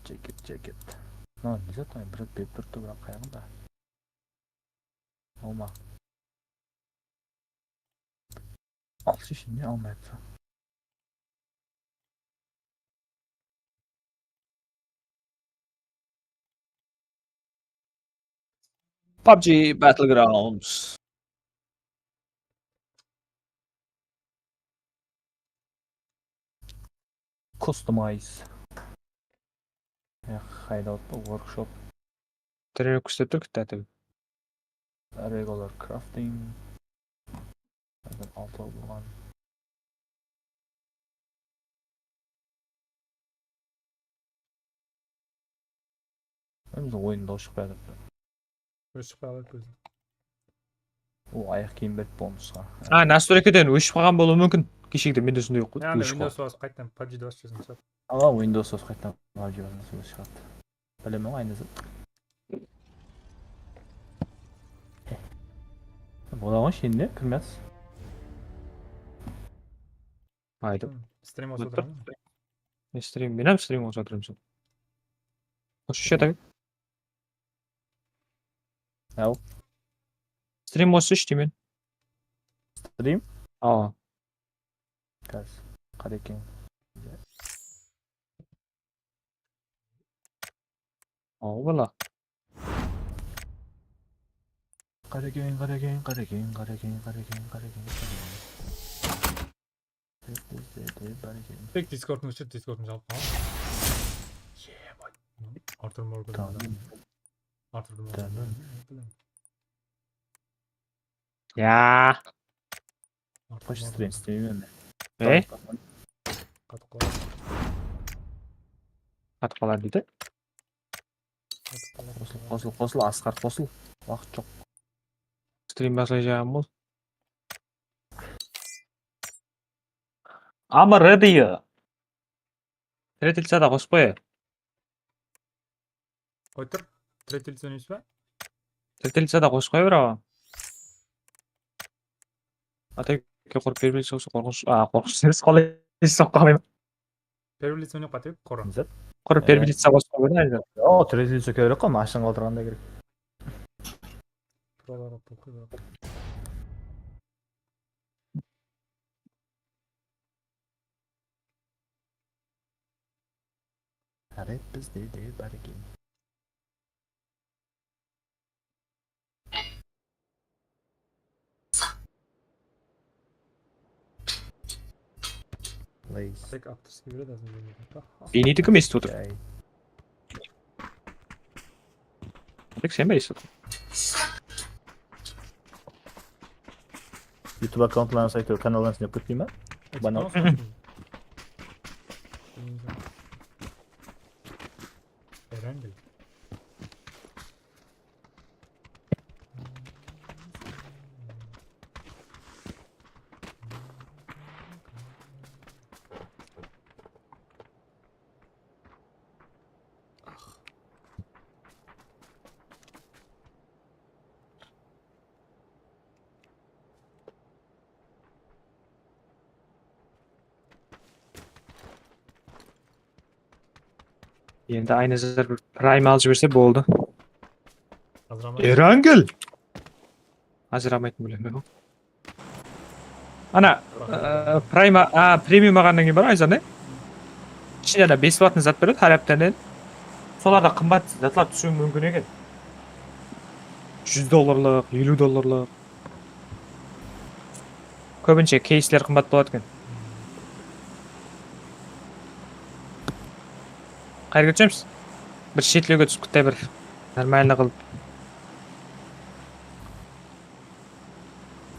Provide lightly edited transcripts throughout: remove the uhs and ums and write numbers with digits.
Jacket. No, не за той Брат Пит тұрды бірақ қайғында. Алма. Алшы ішінде алмайды. PUBG Battlegrounds. Customize. Hideout workshop. Terör күстеп тұр кітті. Regular crafting. Auto болған. Өзі ойында шықпайды. Өшіп қалады көзі. Ол аяқ киім берді бонусқа. Настройкіден өшіп қалған болуы мүмкін. Кешегде менде сондай қойды. Яғни Windows басып қайттан PUBG-ді басып жүрсің шығады. Ала Windows осы қайтtan PUBG басып шығады. Білемін ғой айнызы. Бола ғой шенде кірмес. Haydi. Стрим осы отырамын. Ne stream? Benim stream olsa hatırlamıyorsun. Şu şey tabii. Ау, Stream olsa işte men. стрим? Aa. Қазір. Қарекең. Valla. Tek Discord'un үшін Discord'un жалпы қалады. Артур Морган. Артур Морган. Ya. Қош стрим. Ne? Қатып қалады. Қатып қалар дейді. Қосыл, Асқар қосыл. Уақыт жоқ. Stream başlayacağım bu. Ama radio. Треtilse de қоспай. Қой тұр. Третел сөнес ба? Треtilse de қоспай браво. Ата қорып бербей соғысы қорқыш сеніз қалай соқ қалай. Первый сөнес қатып қорын. Қорып бербей қоспай браво. О, тірезілсі керек қой, машин қалдырғанда керек. Құраларға пұлқы бар. Әрет бізде де бар екен. Лейс. Tek aktısı gibi de azından. Beniydi kim istiyordu? Жай. Tek sen mi istiyordun? YouTube аккаунтларына сайты каналдан снеп кетпей ма? Бана. Herhangi. Енді aynısı bir prime alcı verse boldu. Azramak. Erangel. Azramaytın bile mi? Ana premium alғаннан кейін бар айза не? İçinde de бесплатный зат береді her аптадан. Соларда қымбат затлар түсуі мүмкін екен. $100, $50. Көбінше кейслер қымбат болады екен. Қайыр кетсеміз? Bir шетлеуге түсіп кетті бір нормально қылып.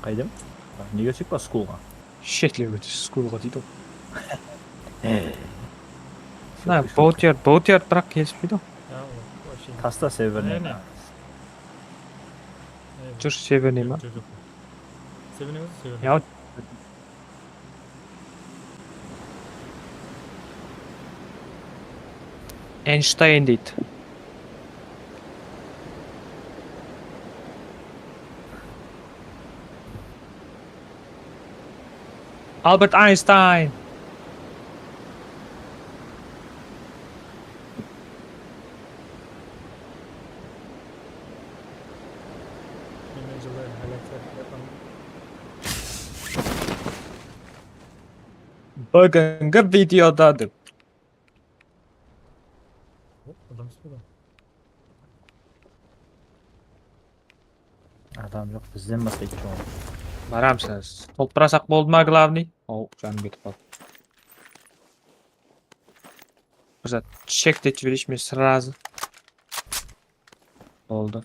Қайдам? Неге өтсек па скулға? Шетлеуге түсіп скулға дейді ғой. Boatyard бірақ келіспейді ғой. Таста северіне. Жүр северный ма? Северный өзі северный. Ya Einstein дейді. Albert Einstein. Bugungi videoda deb. Adam üstüne. Adam yok, bizden başka hiç olmadı. Baramsiz. To'ltirasak bo'ldimi, главный? Canım ketib qoldi. Biza chek tekshirishmi сразу. Bo'ldi.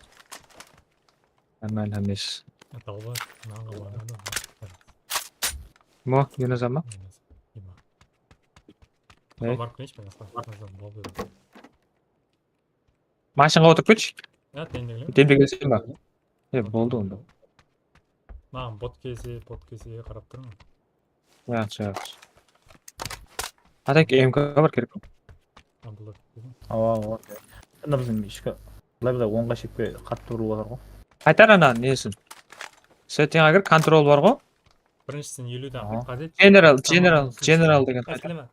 Amal hammasi. Dalga. Nanga var. Mo, yana zaman? Ne? Ne? Mark ne mi? Nasıl oldu? Mashinaga o'tirib kech. Ya tendingli. Tembiga sen bak. Bo'ldi unda. Mağam podcast qarab turma. Yaxshi, yaxshi. Atak MK var kerak. Abdullah. Ava. Anda bizim ishga ular 10 ga shipga qattiq urib olar qo'y. Qaytar ana nesin? Settingga kir, control bor go. Birinchisidan 70 dan Aha. qaytadi. General degan qaytar. Qaytlama.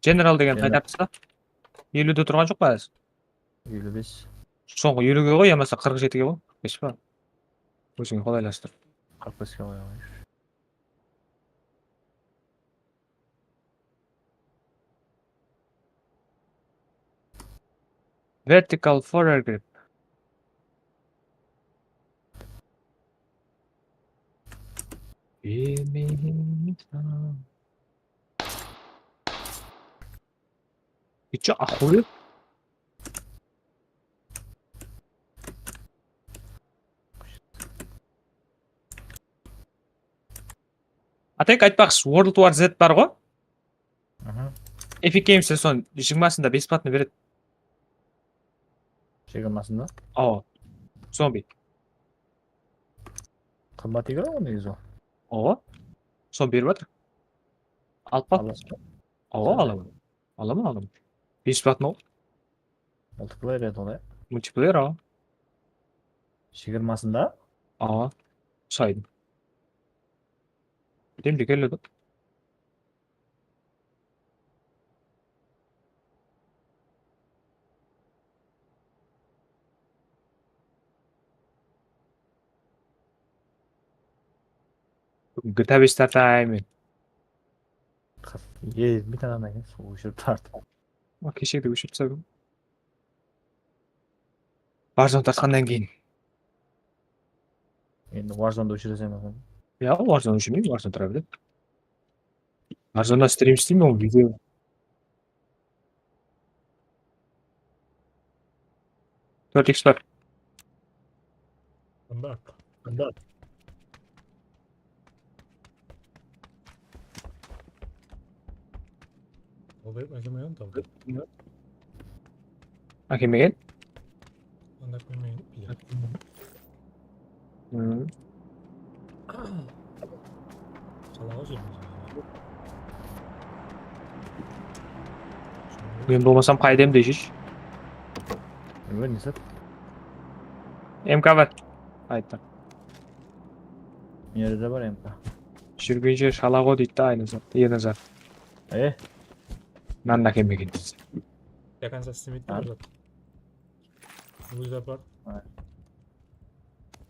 General degan General. qaytarsa. 50 da turgan yo'q ba'zi. 55. So'nggi 50 ga qo'y, yamasa 47 ga qo'y. Hech bor. O'zing qulaylashtir. 45 ga qo'yaman. Vertical forward grip. Hiç ahuri. Atak айтпақшы, World War Z бар ғой. Epic Games son 20-сында бесплатно береді. Chegirmasında. Aa. Zombi. Qimmat ekan u negizі. Aa. Son berib жатыр. Alып бақ. Alasın. Alamын. Alamын. Бесплатно. Multiplayer еді ол. Multiplayer aa. Chegirmasında. Aa. Saydım. Dem de geldi. GTA 5 time. Bir tane daha soğuşup tartı. Kechagidek o'shib tsadim. Warzone tartgandan keyin. Endi Warzone'da o'chirasan ekan. Ya Warzone o'chirmayman, Warzone turaveradi. Warzone'da stream istayman, video. To'rt x bor. Bunda. Oldu acımayan dalga. Kelmagan. Anda koymayın. Salağa gelmiş. Men bo'lmasam qaydam deysiz. Nima nisa? MK bor. Aytdim. Yerda bor MK. Shurguncha shalag'o deydi ayni zot. Yana zot. Manda kelmagan deysiz. Yakan sistemi Ha? var. Bu da var.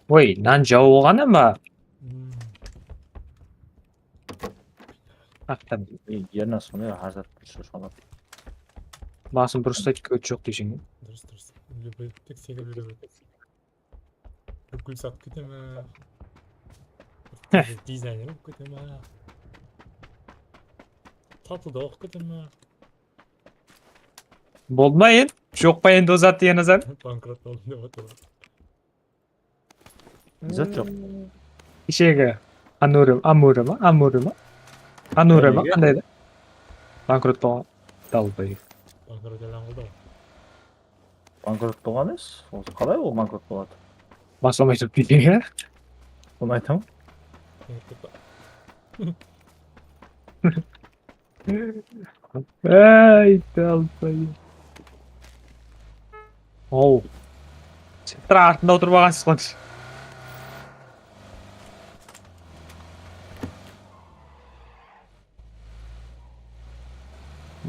Voy, nan javob olgan nima? Haqdan. Yerdan sonra hazır şoşalab. Basın просто ko'ch yo'q deyshing. Dürüst. Любой tek sega любой. Gül sat giteme. Dizayner giteme. Tatlı da ok giteme. Bo'lmayin. Yo'q pa endi o'zatdi yana zot. Bankrot oldum deb o'tiraman. Zot yo'q. Ishega. Amurima. Nega? Qanday edi? Bankrot bo'lgan. Dalbay. Bankrot e'lon qildi. Bankrot bo'lgan emas. O'zi qalay u bankrot bo'ladi? Boshlamay turibdi degan. Buni aytaman. Ay, dalbay. Oh. Chitra артында o'tirib olgansiz qo'nish.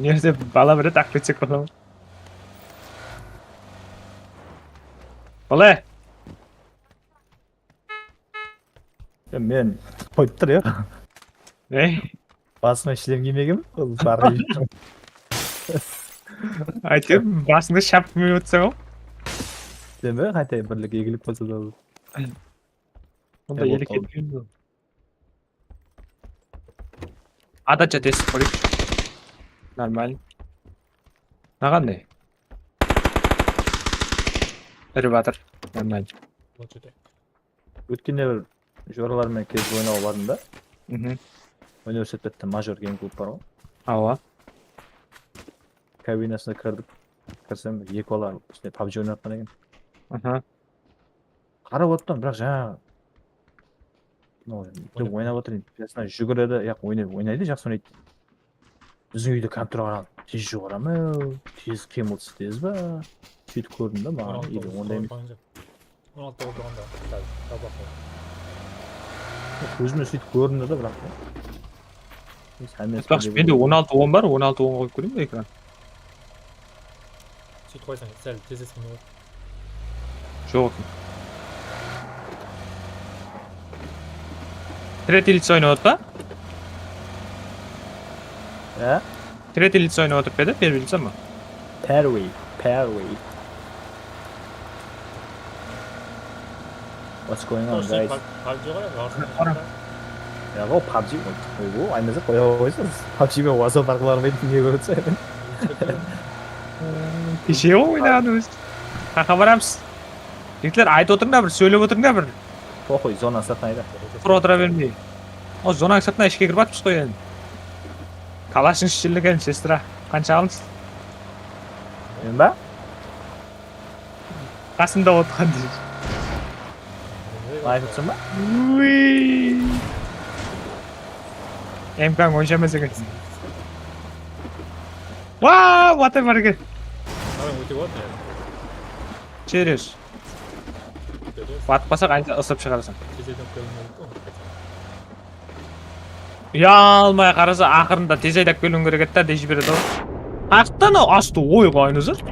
Neyse bala biri taklit çek bakalım. Bala. Men qo'yib tur ya. Basma шлем киймегенмин. Ол барга жүрүп. Aytib, basingda shap kiyib o'tsang-ku. Demek qanday birlik egilib qolsa da olur. Unda Ya, ellik oldu. ketgan. Adacha test qo'ydik. Normal. Naqanday? Elevator. Normal. Lochida. Өткенде bir жо'ralarмен кезіп ойнауға бардым да. Mhm. Университетте мажор гейм клуб бар ғой. Ава. Кабинасына кірдік. Кірсем екі бала үстіне PUBG ойнап жатқан екен. Аха. Қарап отырмын, бірақ жаңағы ойнап отыр. Жасына жүгіреді, ойнайды, жақсы ойнайды. Біздің үйде компьютер қараған, тез жүгіре ме, тез қимылсыз тез ба? Сөйтіп көрдім да маған, или ондай емес. 16 болғанда табақ. Көзіме сөйтіп көрінді да, бірақ. Бақшы, менде 16-10 бар, 16-10 қойып көрейін бе экран? Сөйтіп қойсаң, сәл тезескен болады. Жоқ. Третий лицо ойнап отыр ба? Ә? Третий лицо ойнап отыр еді, первый лицо ма? Perway. What's going on, guys? PUBG가 Ya o PUBG mi? Bu aynısı koyuyorsunuz. PUBG'me WhatsApp farklarını niye görüyorsun? Кеше ойнағанымыз. Қақа барамыз. Жігіттер айтып отырыңдар бір, сөйлеп отырыңдар бір. Похуй, зона сатнайды. Тұра отыра бермей. О, зонаның сыртына ішке кіріп атпыз қой енді. Калашың шешілген, сестра. Қанша алыңыз? Мен ба? Қасында отырған дейір. Айқытсың ба? МК ойнамас екен. Вау, атай бар екен. өте болады. Через. Батып қалсақ айнша ысып шығарасың. Ұялмай қараса ақырында тез айдап келуің керек еді да дей жібереді ғой. Қаяқтан асты ойға айнызыр?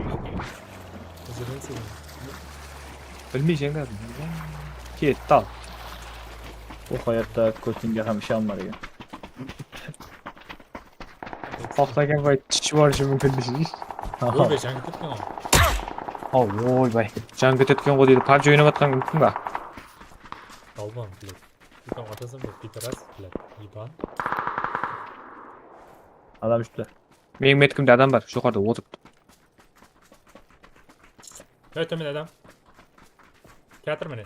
Білмейсің да. Кетті ал. Bu hayatta kötünge hem şey almadı ya. Тоқтаған қой түші бар үшін мүмкін дейсіз. ойбай жаңа кеткен ғой. Ойбай. Жан кететкен ғой дейді. PUBG ойнап жатқан мүмкін ба? Долбан, блядь. Ты там атасың ба, пидорас, блядь, ебан. Adam üstte. Менің меткімде адам бар, жоғарыда отырыпты. Төмен адам. Театр міне.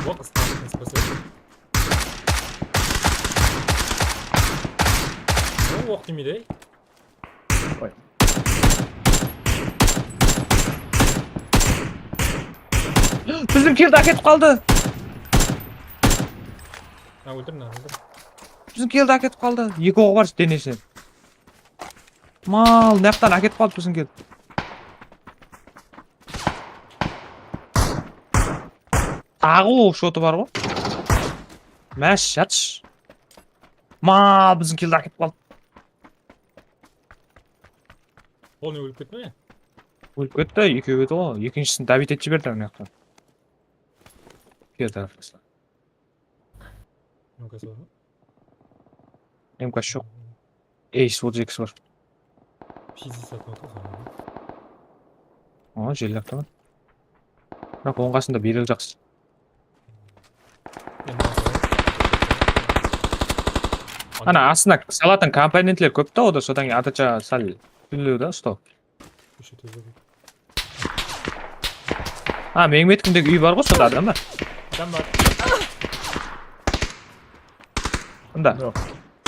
Вот осталось спасибо. Ну, оқ демейді, ей. Ой. Біздің келді әкетіп қалды. Өлтірін. Біздің келді әкетіп қалды. Екі оғы бар денесінен. Мал, нақтан әкетіп қалды біздің келді. Тағы оғы шоты бар ғой. Мәш, жатш. Мал, біздің келді әкетіп қалды. Ол не өліп кетті ме? Өліп кетті, екеу еді ғой. Екіншісін Давид етші берді аңақтан. Кер тарaftasın. Ну-ка, sonra. МК жоқ. Ace Woods var. Пиздец satın отыр sonra. Желі ақтамын. Бірақ оның қасында берел жақсы. Ана астына салатын компонентлер көп та ода, содан кейін атача сәл түрлеу да, ұстау. Менің меткімдегі үй бар ғой, сонда адам бар. Адам бар. Онда. Yok.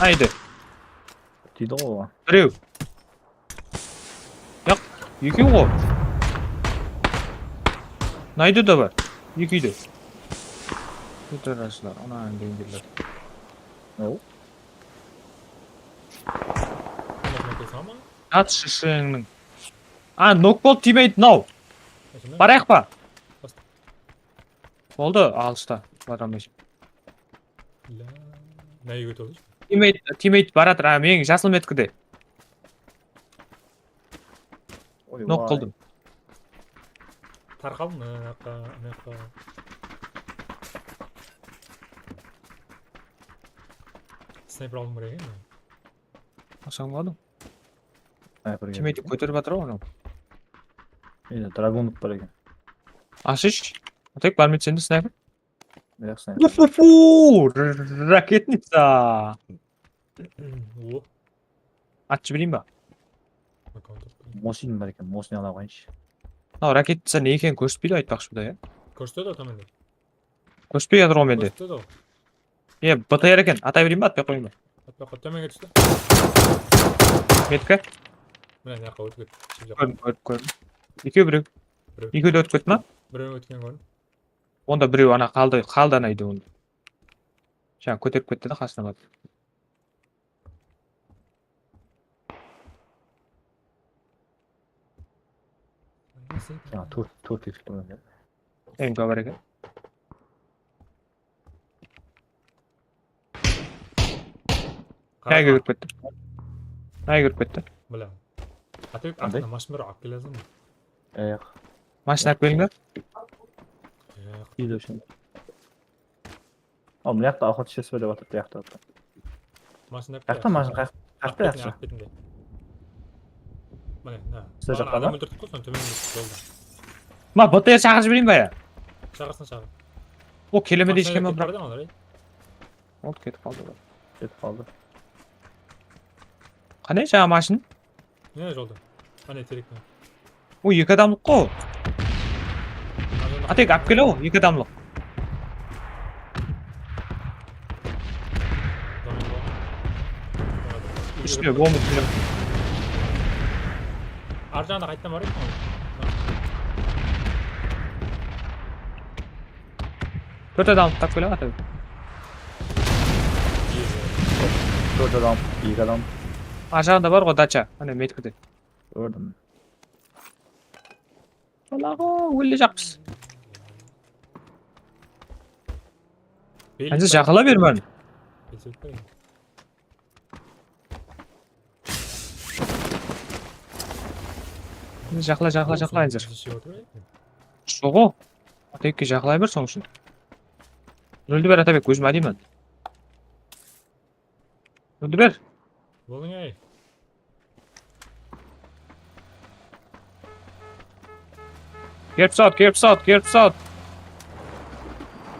Haydi. Tiydi o. Біреу. Жоқ, екеу ғой. Найды да бар. Екі үйде. Көтерасылар, онан деңгерлер. Ne o? Ат шышыңның. Нокбол тимейді нау. Барайық па? Болды, алыста. Барамайсың. Нәй көте олыш? Тимейді баратыр, менің жасыл меткіде. Нок қылдым. Тарқалын, снайпер алғым керек екен. Алсаң болады. Sniper'ga. Kim etip götürüp atır onu. Yine dragonluk var ekan. Aşış. Tek var mı içinde sniper? Yo'q sniper. Ufufu! Raketnica! О, Atçı bileyim ben. Mosin var ekan. Mosin ala qo'yish. Ha raketnica ne eken ko'rsatmaydi aytmoqchi buda ya. көрсетеді төменде. Ko'rsatmayotgan o mende. көрсетеді ол. Ya batayar ekan. Atay bileyim mi atmay qo'yayım mı? Атпаққа төменге түсті. Metka? Міне мына жаққа өтіп кетті. Шеп жаққа. Gördüm. İki biri. Biri. İki de ötüp etme. Біреу өткен көрдім. Onda biri ana kaldı anaydı onda. Şu an kötep gitti de kasına bak. Ha, to'rt yuz qo'ygan. En kabar ekan. Nega yurib ketdi? Nega yurib ketdi? Bilaman. Атып Qanday? артына машина бір алып келесің. Yo'q. Mashina olib kelinglar. Uyda o'shanda. Bu yoqda ovqat ishasi deb o'tiribdi, yoqda. Машина Yoqda mashina qayerda yaxshi? Ақ бетінде. Міне, мына. Сіз жақта Адам ма? өлтірдік қой, соны төменге жолда. Ma bataya çağırıcı bileyim ben ya. Шағырсын шағыр. O kelime de Машина işkeme кетіп bırak. бара да олар, Oldu ketip kaldı. Ketib qoldi. Qanday жаңа машина? Міне жолда. Міне теректен. O iki adamlık o. Atek olib kel o, iki adamlık. Üstüne bomba üstüne. ар жағында қайтадан бар екен. Dört adamlık tak böyle atek. To'rt odam, ikki odam Aşağıda var o daça. Hani metkide. ko'rdim. Allah'ı o'ylayacakmız. Hadi жақыла бермен. Жақыла әнзір. Жоқ о. Атекке жақылай бер соң үшін. Өлді бер Атабек, өзім әдеймін. Өлді бер. Болың әй. Kerp saat.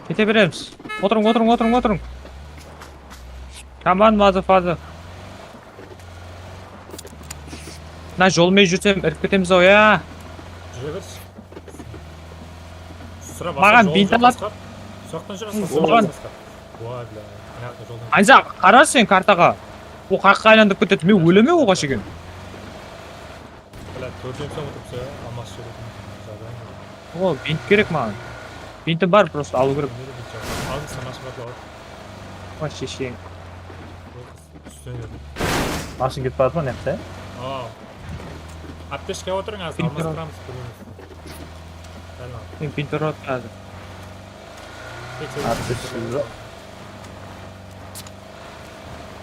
Kete beremiz. Oturun. Come on, motherfucker. Na jolmay jursam irib ketamiz o ya. Жүре берші. Сұра Маған жол бинталап. жоқ, соқтан жүре Оған. Ой, бля. Ана жақта жолдан. Айза, қара сен картаға. O қаққа айландырып кетеді. Мен өлеме оға шеген. Бля, төртен соң отырып сөй, алмас жүретін. О, бинт керек маған. Бинтім бар, просто алу керек. Алдын санашы бар болады. Ой, шешең. Үстен еді. Машина ketib qolibdi, mana yoqda. Аптешке отырың, аз Бинтер ал. алмастырамыз көреміз. Дәл ал. Мен бинт ұрып қазір. Ateş.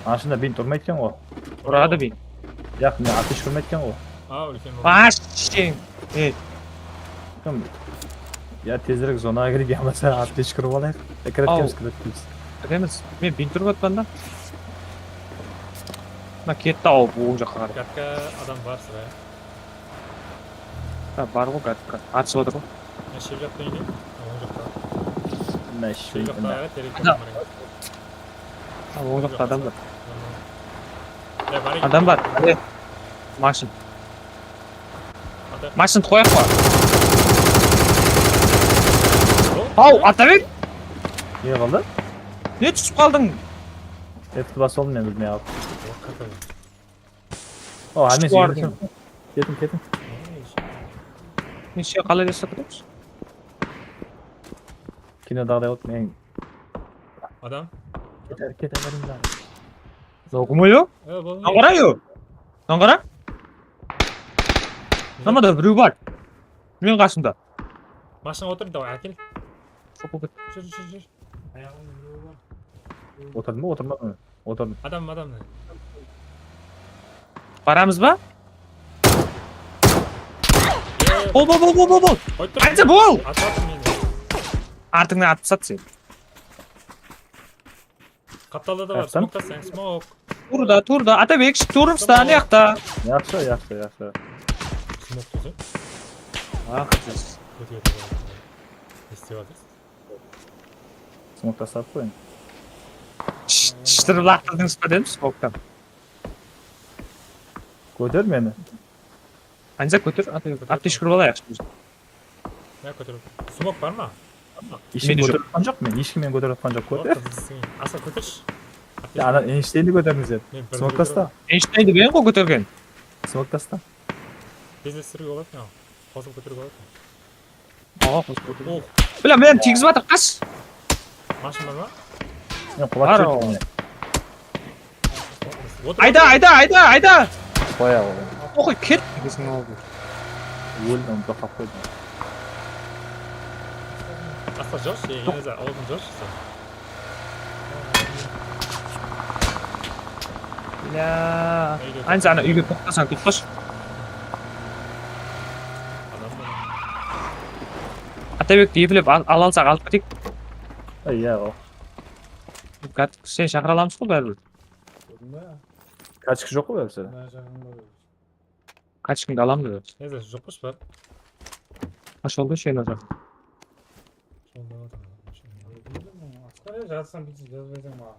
Mashina bint urmaydi ekan u. Uradi bint. Yo'q, men atesh urmaydi ekan u. Үлкен болды. Аш, шешең. Kim? Ya tezroq zonaga kirib bo'lmasa atesh kirib olaylik. Kiratamiz. Kіреміз. Мен бинт ұрып атпанда. Мына кетті ау, бұл оң жаққа қарай. Гатка адам бар сірә. Бар ғой, кәдімгі. Атысып отыр ғой. Мен шеп жақтан үйде. Оң жақта. Nima Шеп жақта ish? әрі теректен Адам. бар екен. Оң жақта адам бар. Бар екен. Адам бар. Әне. Машин. Ата- Машинды қояқ па? О, Ау, Атабек! Ne qildi? Не түсіп қалдың? Etib bas oldim men bilmay qoldim. о, қата. O, Kuchli men bording. ketim. Мен ше қалай жасап кетеміз? Kinodagday o'tib men Адам. ketaveringlar. Оқымай о? Болың. Нан қара о? Нан қара? Намада біреу бар. Мен қасымда. Машина отыр, давай әкел. Жоқ болып Жүр. Аяғында біреу бар. O'tirdim, o'tirmadim. O'tirdim. Адам. Барамыз ба? Бол. Қойып тұр. Қайсы бол! Атып жатыр мені. Артыңнан атып сат сен. Капталда да бар. Аяқтан? Смоктасаң, смок. Turda. Atabek, turibsiz ane yoqda. Yaxshi. Смоктасаң. Vaqtsiz. Өтіп. Не істеп жатырсыз? Smok tashlab qo'ying. Tishtirib laqtirdingiz pa dedim smokdan. Ko'tar meni. Ancha ko'tir, apteshka urib olay yaxshi. Я көтеріп. Смок бар ма? Hech kim Meni yo'q. ko'tarayotgan yo'q men. Hech kim meni ko'tarayotgan yo'q. Ko'tar. Аса көтерші. Ana Einstein'ni ko'tarmiz deb. Men bir Smok tashla. Einstein'ni men qo'y ko'targan. Smok tashla. Бизнестерге болады ма? Қосып көтеруге болады ма? Ох. Bilan men tegizib atib qas. Машин бар ма? Men Бар quvvat ол. chekdim. Ayda. Qo'ya. O'qi ket. Bizning oldi. O'ldim, to'xtab qo'ydim. Аса жош, yine de oldun josh sen. Ya. Ancha ana uyga to'xtasang to'xtash. Adam mı? Atabek deyilib alsak olib ketik. Ya o. Sen chaqira olamsiz-ku baribir. Kaç kişi yok mu hepsi? Kaç kunda alam dedi. Neyse jokmuş var. Kaç oldu şeyin hocam. Жазсам біз жазбайсың маған.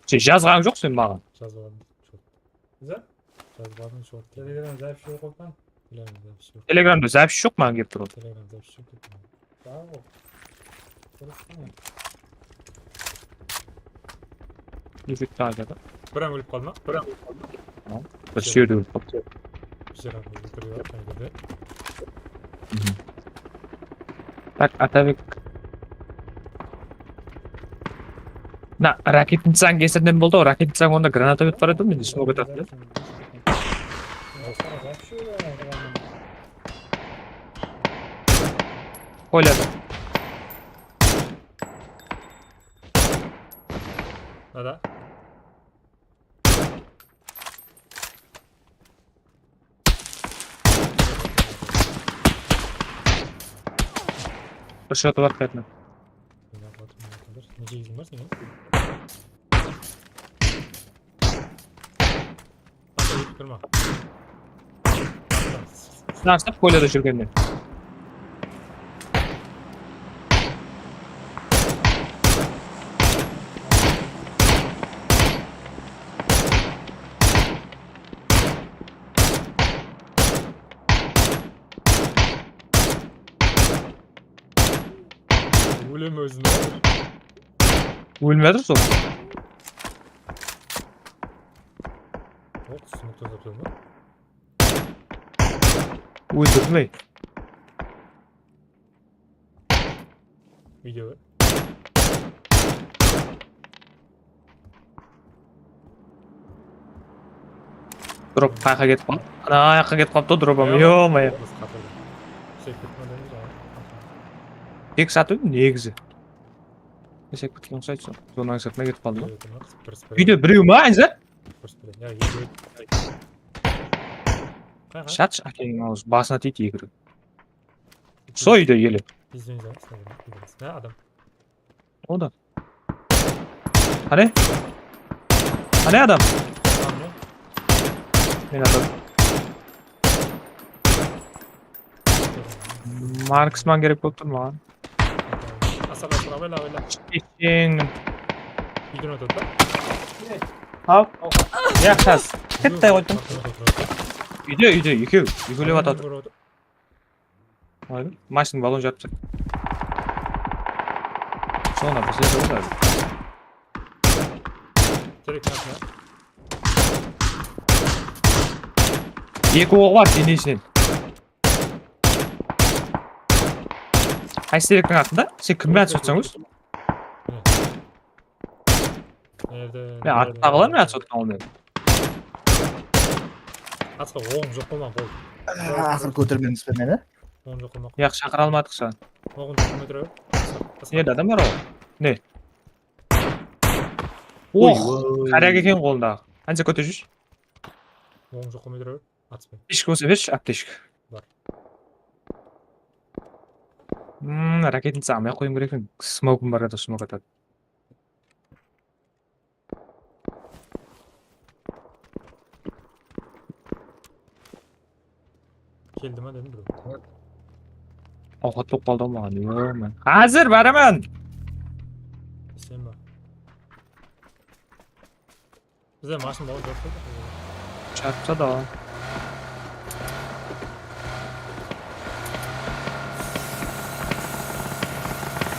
Sen yazgan yoksun bana. Жазбадым. Жазбадым шот. Телеграм запись yok olsan. Телеграм запись yok. Telegram'da zapis yok mu gelip durun? Телеграм запись yok. Daha o. Yüzük takip. Bir an ölüp kalma. Bir an Bir şey değil. bir an öldürüyor. Kaydede. Tak Atabek. Na raketni sang kesirden buldu. O raketni sang onda granata ötüp baradı mı? Smoke atatdı. Oyladı. Nada? Bir şey var kayıtlı. Nece izin var senin? Asa yiyip durma. Nasıl oyladı şirketten? Ölüm özüne. Ölmedi sol. Hop, sınıfta yapıyor mu? Öldürmeyi. Video ver. Drop kayaka ketip kaldı. Ana ayakka ketip kaldı drop'um. Yo-maya. Biz katıldık. Şey kırpmadınız ya. Tek satı negizi. Kesek bitken olsaydı sonra satmaya ketip kaldı. Video birew mu anza? Ya video. Şat akenin ağzı basına teyit yegiri. Soydu yeli. İzleyin zaten. Ne adam? O da. Hani? Hani adam? Tamam ne? Ben adam. Marksman gerek yoktur mu lan? Asal öyle. Geçin. Videonu tut da. Hop. Yaxşas. Katta koydum. Uyda yükü. Yükülüp atadı. Hayır. Maşın balon yaptı. Sonra bir şey oldu. Direkt yapma. Екі оғы бар денесінен. Айстеректің артында сен кіммен атыс өтсең өз? Мен артындағылар мен атыс өттің олмен? Атысқа оғым жоқ болмақ болды. Ақыр көтермеңіз бе мені? Оғым жоқ болмақ. Яқ шақыра алмадық саған. Оғым жоқ болмай тұра. Неді адам бар ол? Не? Ох! Қарияқ екен қолындағы. Қанша көте жүз? Оғым жоқ болмай тұра. Атыспай. Аптешка болса берші, аптешка. Бар. Ракетін сағымай қойым керек екен. Смоукым бар еді, смоук атады. keldi ma dedim bro. Ovqat to'q qoldi mаған. Yo'q men. Hozir boraman. Sen bak. Bize maaşın balı dört oldu. Chaqsa da.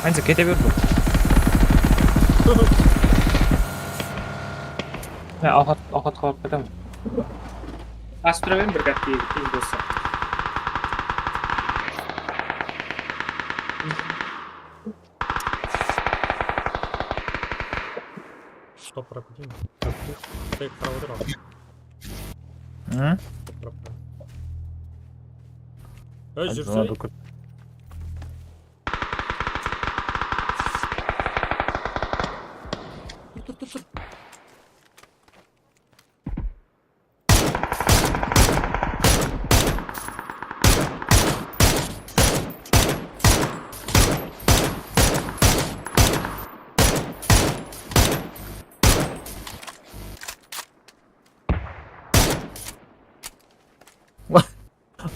Anca ketaverdi bu. Ya ovqat qolib ketaman. Bosib turavering bir gapga keyin bo'lsa. Toprak değil mi? Tek tarafıdır abi. Hı? Toprak. Öyle Hadi jürse. bana dokun. Dur.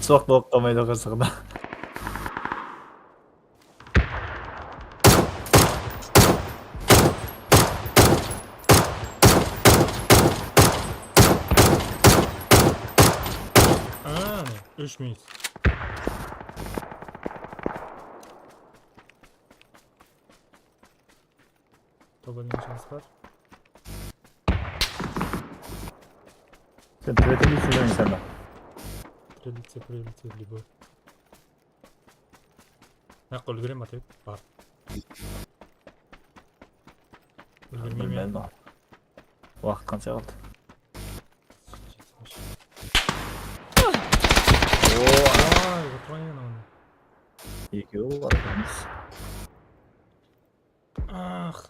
Soğuk da oklamaydı o kızıqda. Aa, ne? 3 miyiz? Tobalin şans var. Sen türetini düşünüyorsun senden. Прилиция, либо. Ha, kol göreyim atayım. Var. Kol görmeyeyim ya. Bilmem daha. Vaqt qancha qoldi? Ay, oturmayın onu. Ikkovi bor ekamiz. Ah.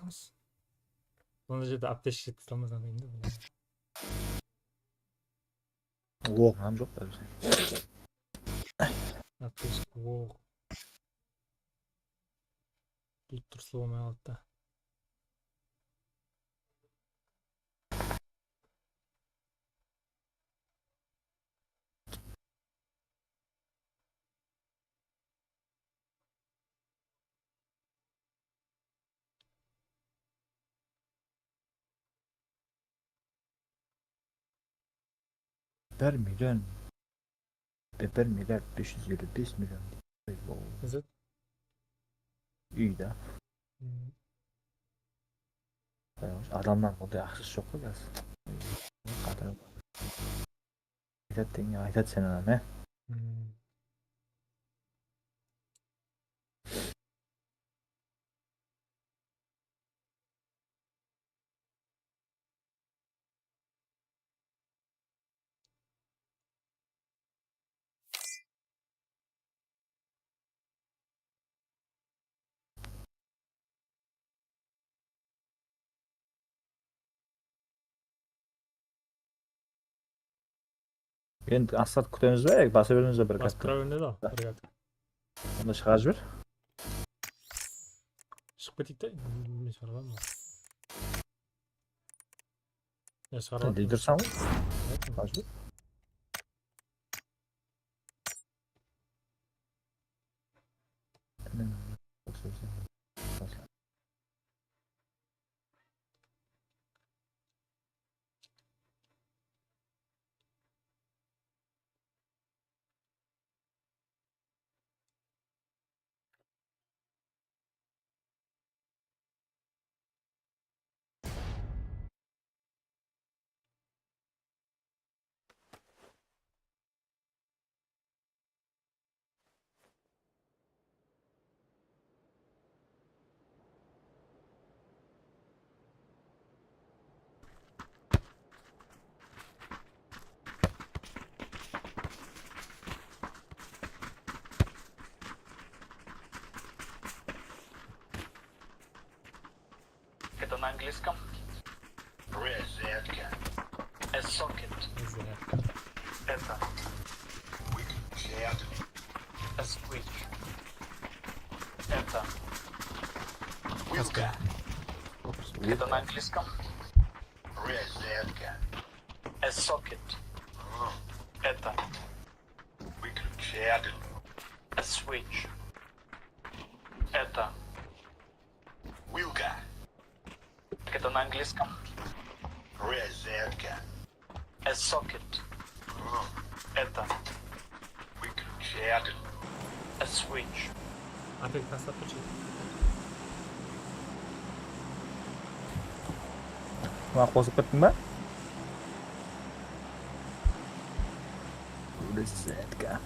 Onun жерде аптечка tutamazsan da indi. O'q ham yo'q da bizda. Аптечка, оқ. Тут тұрсы болмай қалды да. Bir milyon. 1 milyar 555 milyon. İzzet. Uyda. Adamlar bunday yaxshi yo'q qo'yasiz. Qadri. Aytat sen ham, he? Endi asfalt kutamiz va bosaveramiz bir Basıp katta. turaverindi da. Bir kat. Unda chiqarib ber. Çıkıp ketik de. Ne çıkarılan mı? Ne çıkarılan? Sen deydirsanmi? Evet. Hozir. Это на английском? Розетка. A socket. Neyse. Это. A switch. Это. Вилка. Это на английском? Розетка. A socket. Это. A switch. Это. Вилка. Это на английском. Розетка. A socket. Это. Выключатель. A switch. Апек тастап қойшы. Мына қосып кеттің ба? Розетка.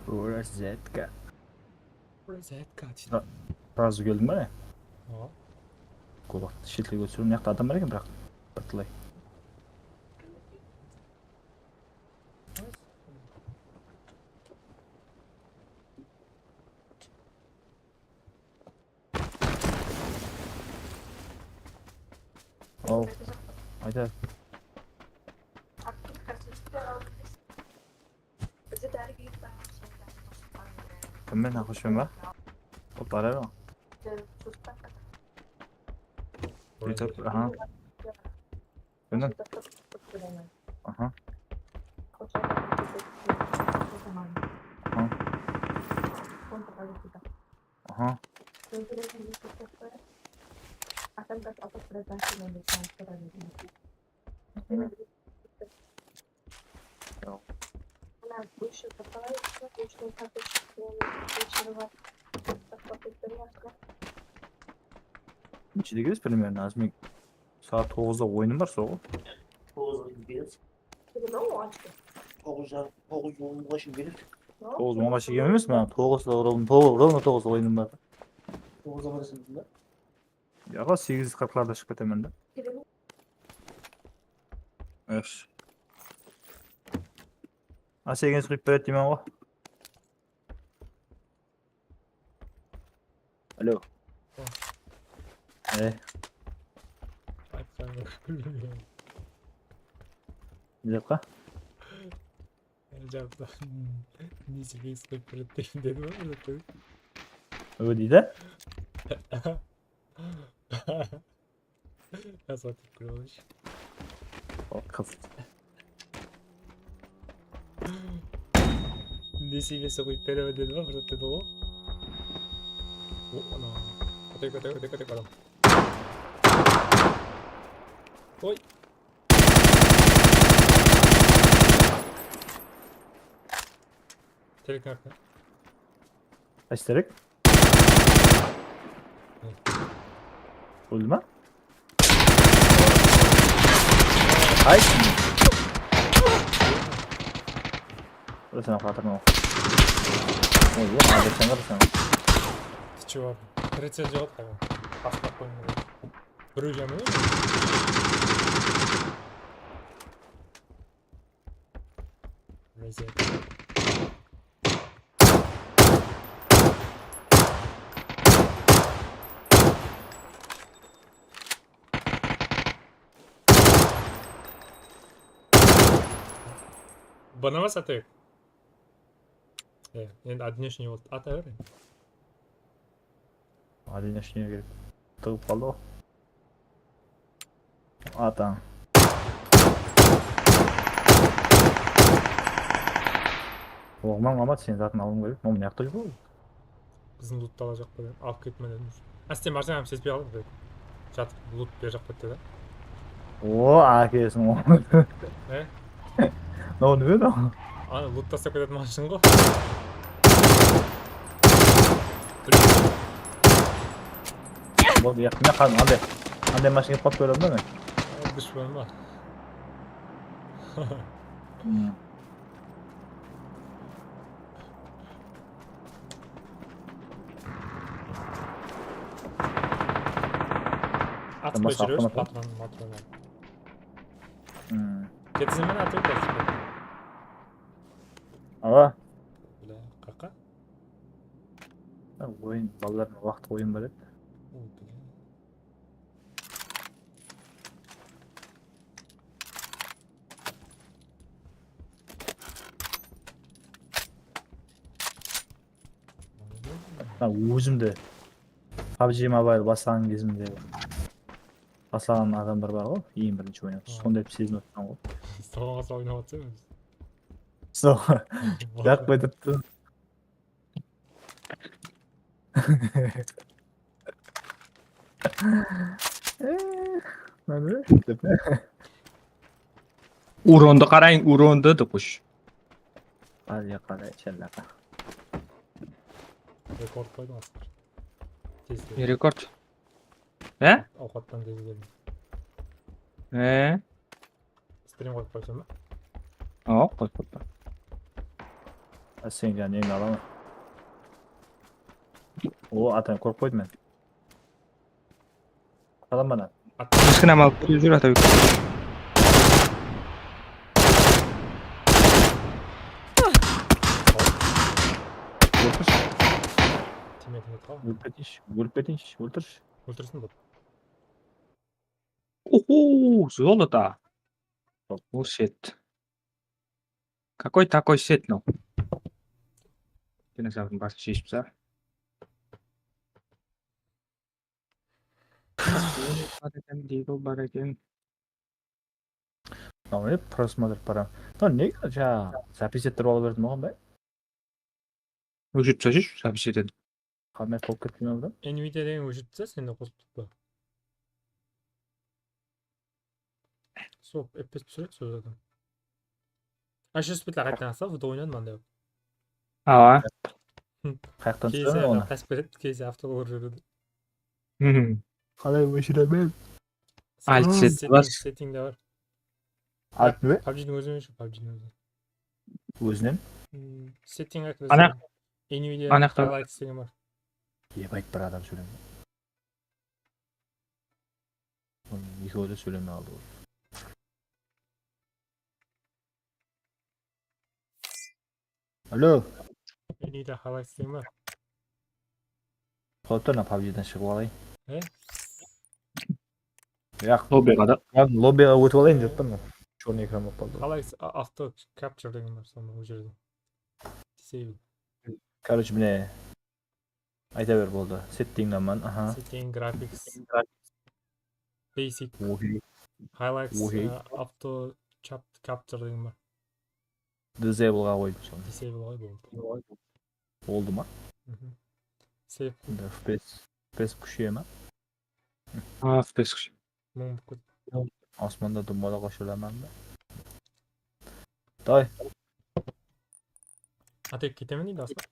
Розетка. Розетка дейді. Сразу келдің ба не? Ооба. Көп уақыт шетелге өтсіру. Мына жақта адам бар екен, бірақ біртілай. Оу, айда. Кіммен ақышпен ба? Ол бара ба? Өйтіп, аха. Кімнен? Аха. Аха. Нешеде келесіз примерно? Азыр сағат 9-да ойыным бар соғы. 9:10-ға шейін келеді. 9:10-ға шейін емес, мен 9:00 ойыным бар. 9:00-ға барасың ба? Яға 8:40-ларда шығып кетемін да. Еш. Асеген сұйып береді деймін ғой. Алло. Айтқанға күлмеймін. Не жаққа? Жапта. Несіге ескіп береді деген деді ма? Ө дейді? Асатып күліп алайшы. О, қыз. Несібесі қойып беремін деді ма? Бірат деді ғой. О, ана. Қатай. Ой. Терек нарқы. Қайсы терек? Өлді ма? Ай! Burası ne kadar mı? Ne diyor? Hadi sen kırsan. Ты чего? Третья идет, как спокойно. Друзьями. Розетка. Bana mı satıyor? Енді одинешний болды. Ата бер. Одинешнее керек. Тығып қалды ғой. Атаң. Оғыман Мамат, сен затын алым керек. Оның яқты жүр ғой. Біздің лутты ала жақпа деді. Алып кетме дедім. Әстен барсаң әм сезбей қалдым деді. Жатып лут бер жақпа деді. О, әкесің ол. Ne oldu böyle? Ана лут тастап кететін машин ғой. Болды, яқында қалдым. Андай машина қап көрем да мен. Düşman var. Hmm. Atıp Nasıl geçiriyoruz atlamadı? patron. Hmm. Ketsin ben atıp geçiriyorum. Ama Böyle kaka. oyun balların vaqt oyun var. Өзімді PUBG Mobile бастаған кезімде бастаған адамдар бар ғой, ең бірінші ойнап, сондай сезініп отырған ғой. Soğuğa soğuğa oynatıyoruz. Сол жақпай тұрыпты. Urondu qarang, urondu deb qo'sh. Qalay challaqa. Rekord koydum aslında. Tez geldim. Rekord. He? Avukattan tez geldim. He? Stream koyup koysam mı? Hop, qo'y. Sen yani endi alaman. O atan korkup koydum ben. Atalım bana. Kichkina mal yur ata. Teammate'im yok ama. Өлтір. Öldürsün bu. Уху, золото. Oh shit. Какой такой сет, ну? Динозаврын басып жейшіпсі. Бар екен. Ne просмотр пора. Lan ne ya запись ettirip alıverdim oğlum be. Өшіріп тастайыншы, запись етеді. Kamera top ketmiyor oradan. Nvidia деген өшіртсе сен де қосып тұтпа. Сол FPS түсіреді сол жерден. Аш спитлер қайтадан алса футбол ойнадым анда. Ава. Қаяқтан Кейсе түсіремін оны. қасып кетеді, кейсе автоға жүреді. Қалай өшіремін? Alt set бар. Сеттингде бар. Alt mı? PUBG'дің өзінен өшір, PUBG'дің өзінен. Өзінен? Сеттинг Ана- Nvidia анақта- Highlights деген бар. Ебайт бір адам сөйлемей. Екеуі де сөйлемей алды ғой. Алло, Nvidia Highlights деген бар. қалып тұр ана PUBG-ден шығып алайын. Яқ, Лоббиға да. мен лоббиға өтіп алайын деп тұрмын. Черный экран болып қалды. Highlights Auto Capture деген бар, соны ол жерде. Disable. Короче, міне айта бер болды. Сеттингдаман, аха. Setting Graphics Basic Окей. Highlights Окей. Auto Capture деген бар. Disableға қойдым соны. Disable ғой болды. Oldu ма? Save FPS күшейе ма? А, FPS күші. мың бүкіл. Osmonda dumaloq oshilaman da. Toy, Атек кетемін дейді аслы.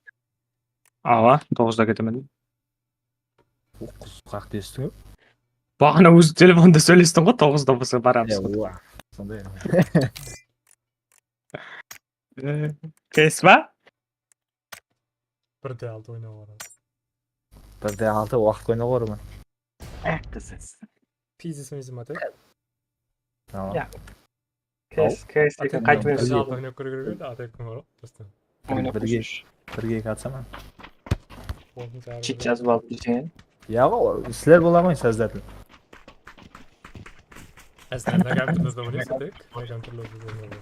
Ава, 9-да кетемін. қыз қақ дестің? Бағана өзі телефонда сөйлестің ғой, 9-да болса барамыз. Сондай. Кес ба? 1-6 ойнауға барады. 1-6 уақыт ойнап ормын. Пиздес ойнайсың ба атек? Tamam. Кес деген қайтып Атек өз. 1-6 ойнап көргенде атек кім бар ғой? Просто. Бірге қатсам. Чит жазып алып десең. Ya sizler bulamayın sözlerden. Әсілі на компьютерде ойнайсың атек? На компьютерлерде ойнауға.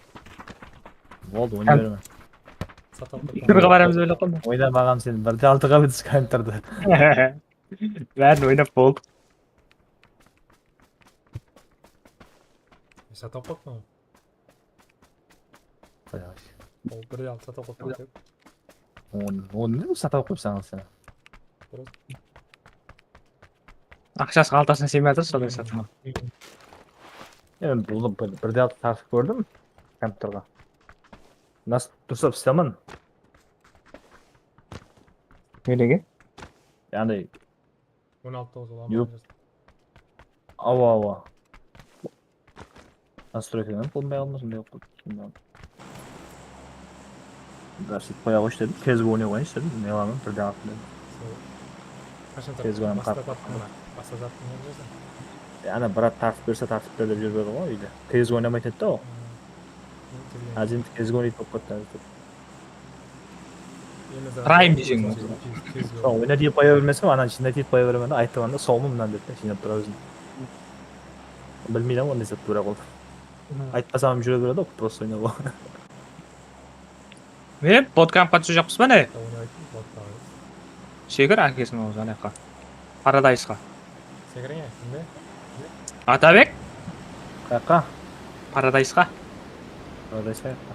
Oldu oynayalım. Сатып Түрге барамыз ойлап қалдым. Oynamağam senin. 1-6'ga bir sıkıntırdı. Бәрін ойнап болды. Сатып қойдым. Ол 1-6 сатып қойдым атек. Onu ne satıp koysan sen? Ақшасы қалтасына сыймай жатыр, сондай сатып. Yani bunu 1-6 takip gördüm kompüterga. Nasıl tutup istemem. Неге? Yani 16 Yok. оламын. ava. Настройкадан болмай қалмасын деп қойдым. Дәрсет қоя қойшы дедім. Кезіп ойнай қойыңшы дедім. Не қыламын, бірден атып дедім. Қашан Тез ғана бастататын Ана брат тартып берсе тартып бер деп жүріп еді ғой үйде. Тез ойнамайтын еді да ол. Әзім тез ойнайды болып кетті әзір. Prime дейсің ғой. Сол ойна деп қоя бермесем, ананы жинап деп қоя беремін да, айтқанда солмы мынаны деп жинап тұра өзін. Білмейді ғой не зат тура болды. Айтпасам жүре береді ғой, просто ойнап ғой. Мен подкампқа түсіп жақпыз ба не? Шегір әкесің ол жаңаққа. Парадайсқа. Секіріңе, кімде? Атабек? Қаяққа? Парадайсқа. Парадайс қаяққа?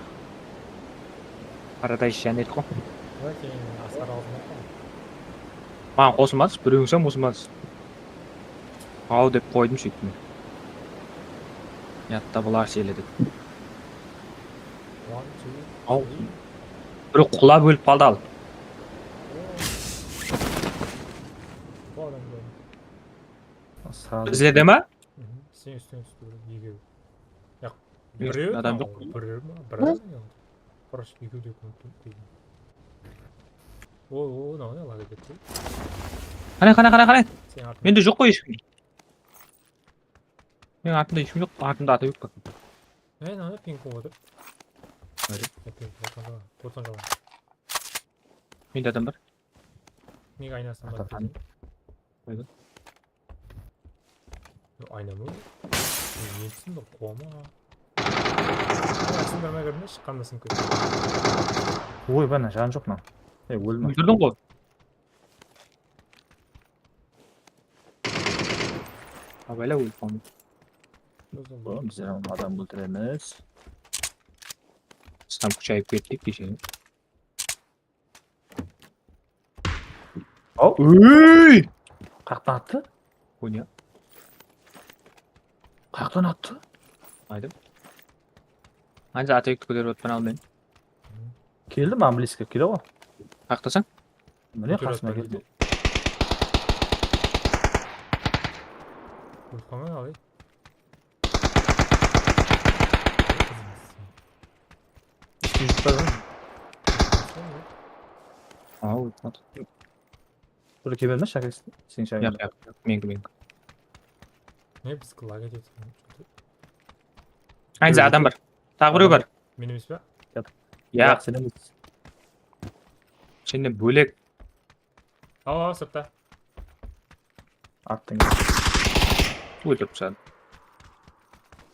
Парадайс жән едік қой. Ой, кейін асқар алдым ғой. Маған қосылмадыз, біреуіңсен қосылмадыз. Ау деп қойдым сөйттім. Ятта бұлар селедік. Ау. Бір құлап өліп қалды ал. Бізде ма? Сен үстіне түсті егеу. Жоқ, Біреу адам жоқ. Біреу ма? Біреу ма? Құраш егеу деп көмектің. Ой, мынау лага кетті. Қане. Сен артын. Менде жоқ қой ешкім. Менің артымда ешкім жоқ, артымда ата жоқ. Мынау пинг болып отыр. Öyle. Kurtan жала. Менде адам бар. Неге айнасынан бар? Артан. Қойды. Айна ма? Нетсің бір қуама. Сындырмай көріне шыққандасың көз. Ой, бәна, жан жоқ мынау. Өлме. Өлтірдің ғой. Абайла өліп қалды. Біздер адам өлтіреміз. Сам күшайып кеттік кеше. Ау, Өй! қаяқтан атты? Ойна. Қаяқтан атты? Айдым. Anca ateykті көтеріп өтпен ал мен. Келді ма, близко келді ғой. Қаяқтасың? Міне қасыма келді. Өлқамен алай. Үстіне жұтпай ғой. Ау, өтмеді. Бір кебер ме шәкесті? Сен шәкесті. Yok. Менгі. Не біз лага жетіп. Anca adam бар. Тағы біреу бар. Мен емес пе? Я, Сен емес. сенен бөлек. Ау, сыртта. Аттың. Өлтіріп тастады.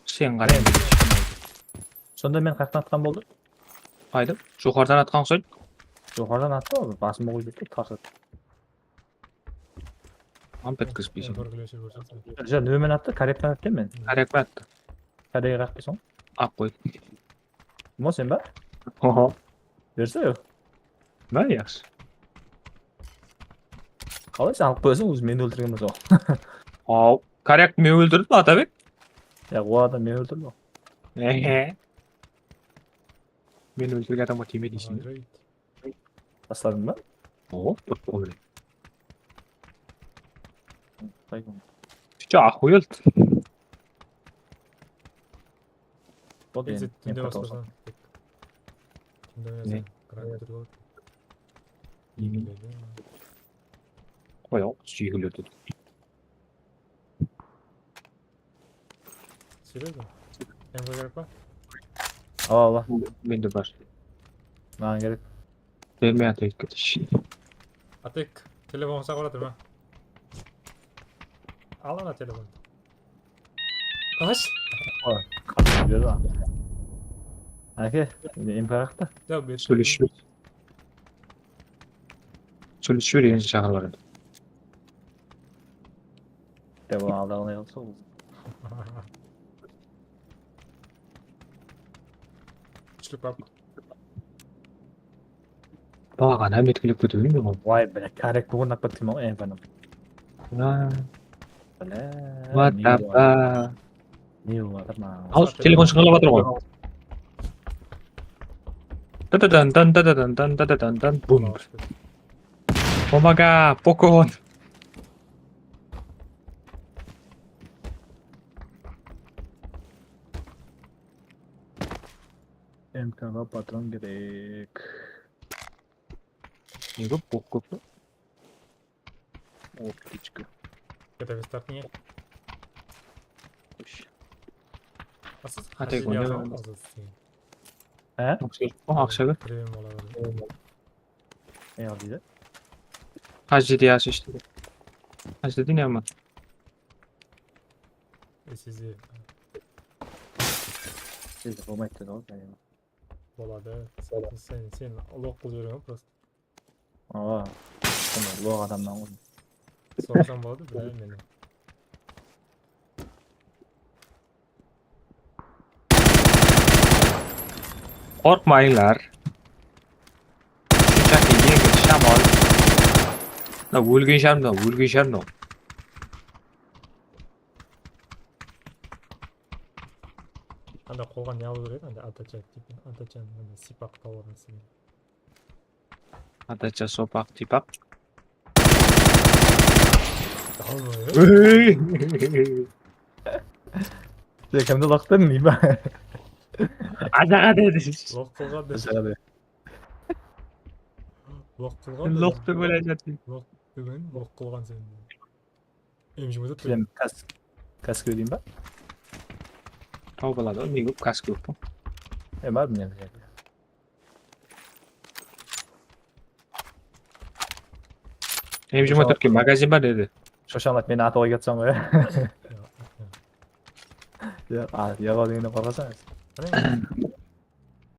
Сен қарай. Сонда мен қаяқтан атқан болды? Айдым. Жоғарыдан атқан ұқсайды. Жоғарыдан атты ғой, басыма қойып кетті, тарс атты. Ампет кіспейсің. Көргілеші көрсетті. Жа, нөмен атты, корректан атты мен. Әрек бә атты. Кореяға қақпайсың ғой. Ақ қой. Мо сен ба? Ого. Берсе yok. Бә, яқшы. Қалай сен алып қойсың, өзі мені өлтірген болса ғой. Ау. Коряк мен өлтірді ма Атабек? Ya o adam meni öldürdü o. Мен өлтірген адамға тиме дейсің. Asladın mı? О, ой. Saygın. Че, охуел? O da Ezi yani. түнде басқарsan. Түнде Не? ойнасаң. Крайне түрге Қой, ау, сүйгіл өтеді. Серьезно? МВ керек па? Allah. Менде бар. Mаған gerek. Бермей ата кетші. Атек, телефон сақ оратыр ма? Ал ана телефон. Қаш? Kapıyı görüyor lan. Ake, imkarakta. Ya бет. Сөйлесіп. Сөйлесіп деген шағыр бар еді. Ya bu aldığına yoksa olur. Күчлік бап. Бағана әметкілік көтөйін бе ғой? Vay be, karek bugün nakbatayım ama en benim. What the fuck? Ne var ama? Ал, телефон шыңғылап жатыр ғой. Дан-дан-дан-дан-дан-дан-дан-дан-дан. Бум. Помага, покон. MK'ga patron gerek. Не көп бок көп. O птичка. Kete start niye? Asıl Hadi hacı oyna yazan bakalım. azız senin. He? Акчага Premium olabilir. Ne aldıydı? Hacı diye işte. Hacı dedi ne ama? Sizi Siz de bomba ettin oğlum. Yani. olabilir. Sen lokal görüyorsun просто. Aa. Bunu loğ adamdan vurdum. Sorsam болады bileyim beni. Korkmayınlar. Shunchaki yengil shamol. Na o'lgin shamda, o'lgin shamda. Anda қолға не алу керек анда атача типа атачаның анда сипақ тауарысы. Atacha sopak tipak. Алма. Sen kimde loqtın mı ben? Ajaga dedi. Лок қылған да. Mesela abi. Лок қылған да. Lok deb o'ylayapti. Лок деген лок қылған сен. Emjimede tur. Sen kask ödeyeyim ben. Tau bo'ladi, men ko'p kask ko'p. Var mı yani? Emjim o'tirgan magazin bor dedi. Şoşanlat beni atoğa geçsem ya. Ya. Ya, ya, ya, ya, ya, ya, ya, ya, ya, ya, ya, ya, Qarang.